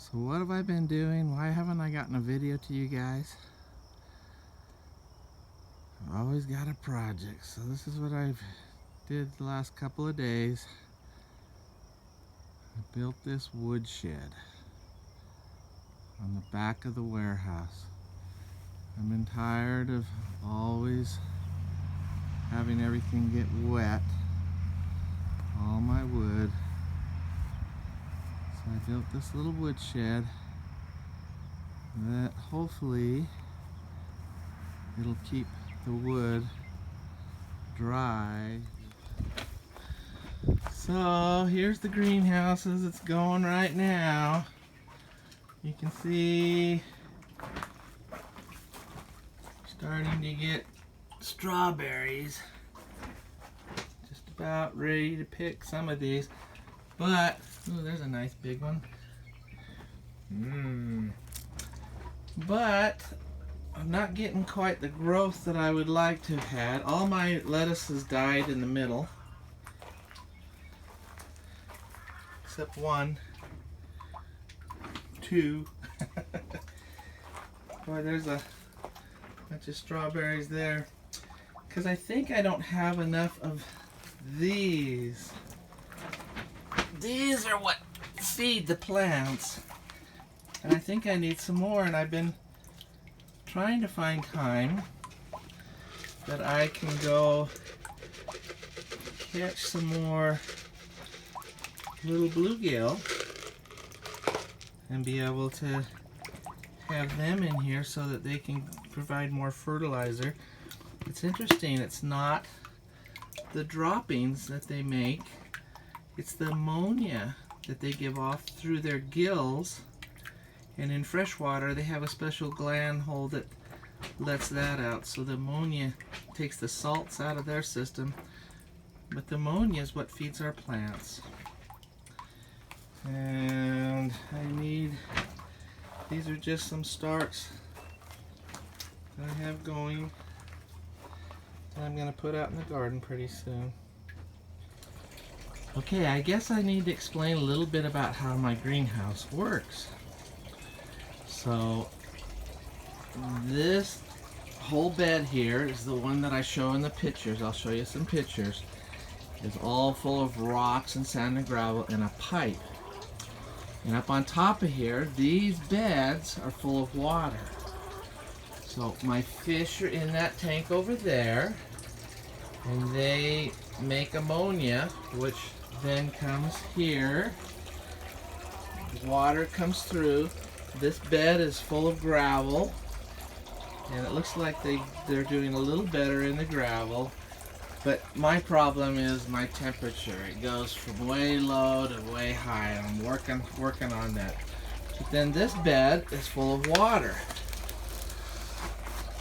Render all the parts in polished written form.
So what have I been doing? Why haven't I gotten a video to you guys? I've always got a project. So this is what I've did the last couple of days. I built this wood shed on the back of the warehouse. I've been tired of always having everything get wet, all my wood. So I built this little wood shed that hopefully it'll keep the wood dry. So here's the greenhouse as it's going right now. You can see starting to get strawberries. Just about ready to pick some of these. But, ooh, there's a nice big one. But I'm not getting quite the growth that I would like to have had. All my lettuces died in the middle. Except one. Two. Boy, there's a bunch of strawberries there. Because I think I don't have enough of these. These are what feed the plants. And I think I need some more, and I've been trying to find time that I can go catch some more little bluegill and be able to have them in here so that they can provide more fertilizer. It's interesting, it's not the droppings that they make, it's the ammonia that they give off through their gills. And in fresh water, they have a special gland hole that lets that out. So the ammonia takes the salts out of their system. But the ammonia is what feeds our plants. And I need, these are just some starts that I have going that I'm going to put out in the garden pretty soon. Okay, I guess I need to explain a little bit about how my greenhouse works. So this whole bed here is the one that I show in the pictures. I'll show you some pictures. It's all full of rocks and sand and gravel and a pipe. And up on top of here, these beds are full of water. So my fish are in that tank over there, and they make ammonia, which then comes here. Water comes through. This bed is full of gravel, and it looks like they're doing a little better in the gravel. But my problem is my temperature. It goes from way low to way high, and I'm working on that. But then this bed is full of water.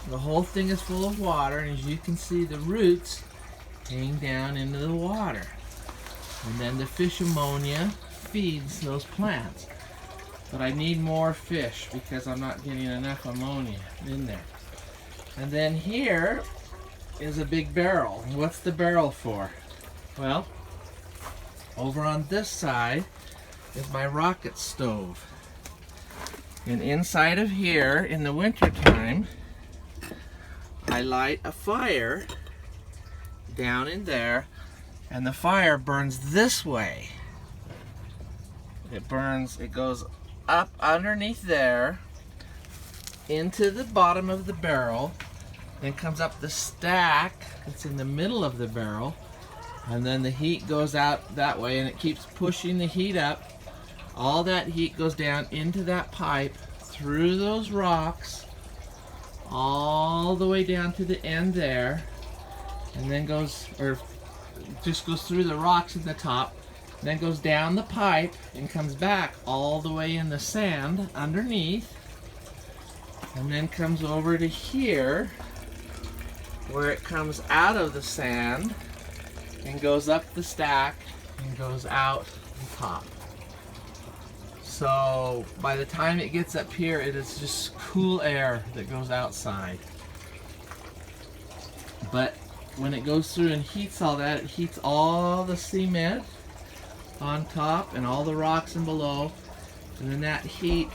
The whole thing is full of water, and as you can see, the roots hang down into the water. And then the fish ammonia feeds those plants. But I need more fish because I'm not getting enough ammonia in there. And then here is a big barrel. What's the barrel for? Well, over on this side is my rocket stove. And inside of here, in the winter time, I light a fire down in there, and the fire burns this way. It goes up underneath there into the bottom of the barrel, then comes up the stack that's in the middle of the barrel, and then the heat goes out that way, and it keeps pushing the heat up. All that heat goes down into that pipe through those rocks all the way down to the end there, and then just goes through the rocks at the top, then goes down the pipe and comes back all the way in the sand underneath, and then comes over to here where it comes out of the sand and goes up the stack and goes out the top. So by the time it gets up here, it is just cool air that goes outside. But when it goes through and heats all that, it heats all the cement on top and all the rocks and below, And then that heat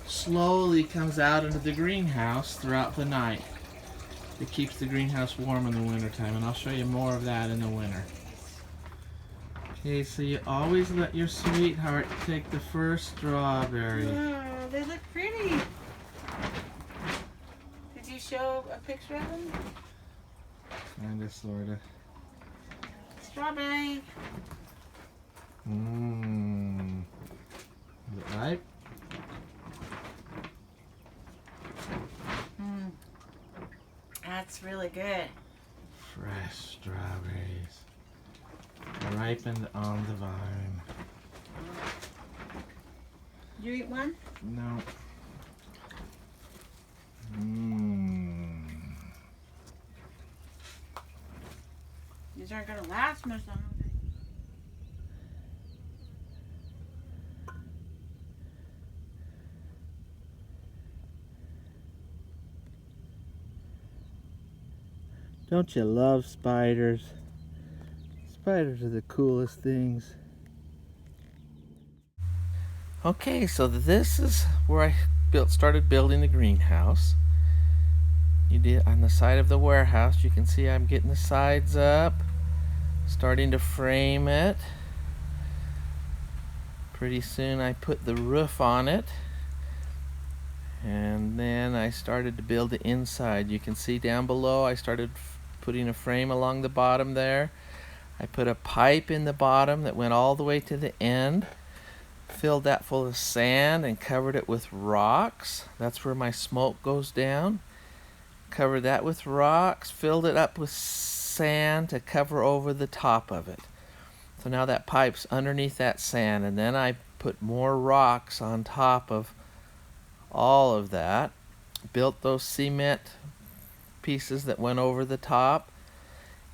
slowly comes out into the greenhouse throughout the night. It keeps the greenhouse warm in the wintertime, and I'll show you more of that in the winter. Okay, so you always let your sweetheart take the first strawberry. Oh, they look pretty. Did you show a picture of them? Kinda, sorta. Strawberry. Mmm. Is it ripe? Mmm. That's really good. Fresh strawberries. Ripened on the vine. You eat one? No. Mmm. These aren't gonna last much longer. Don't you love spiders? Spiders are the coolest things. Okay, so this is where I started building the greenhouse. You did on the side of the warehouse. You can see I'm getting the sides up, starting to frame it. Pretty soon I put the roof on it, and then I started to build the inside. You can see down below I started putting a frame along the bottom there. I put a pipe in the bottom that went all the way to the end, filled that full of sand and covered it with rocks. That's where my smoke goes down. Covered that with rocks, filled it up with sand to cover over the top of it. So now that pipe's underneath that sand, and then I put more rocks on top of all of that. Built those cement pieces that went over the top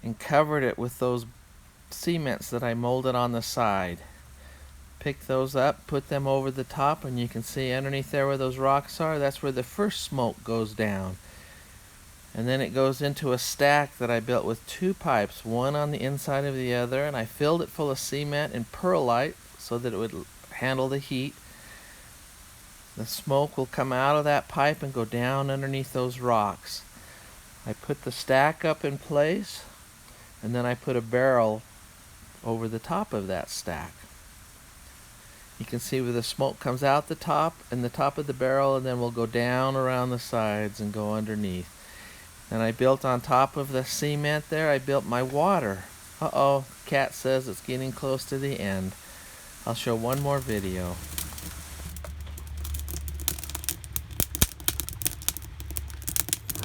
and covered it with those cements that I molded on the side. Pick those up, put them over the top, and you can see underneath there where those rocks are, that's where the first smoke goes down. And then it goes into a stack that I built with two pipes, one on the inside of the other, and I filled it full of cement and perlite so that it would handle the heat. The smoke will come out of that pipe and go down underneath those rocks. I put the stack up in place, and then I put a barrel over the top of that stack. You can see where the smoke comes out the top and the top of the barrel, and then will go down around the sides and go underneath. And I built on top of the cement there, I built my water. Uh-oh, Cat says it's getting close to the end. I'll show one more video.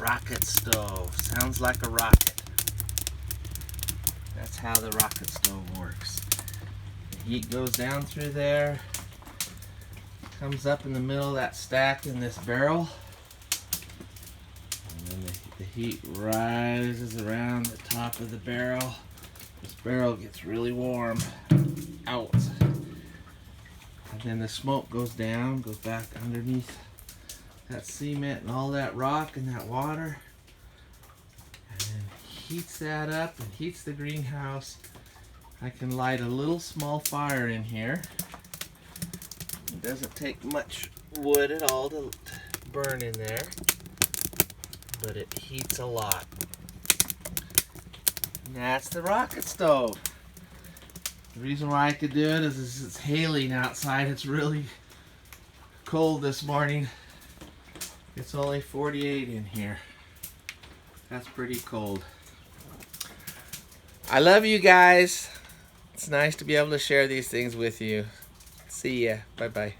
Rocket stove. Sounds like a rocket. That's how the rocket stove works. The heat goes down through there, comes up in the middle of that stack in this barrel, and then the heat rises around the top of the barrel. This barrel gets really warm. Out. And then the smoke goes down, goes back underneath that cement and all that rock and that water, and then heats that up and heats the greenhouse. I can light a little small fire in here. It doesn't take much wood at all to burn in there, but it heats a lot. And that's the rocket stove. The reason why I could do it is it's hailing outside. It's really cold this morning. It's only 48 in here. That's pretty cold. I love you guys. It's nice to be able to share these things with you. See ya. Bye-bye.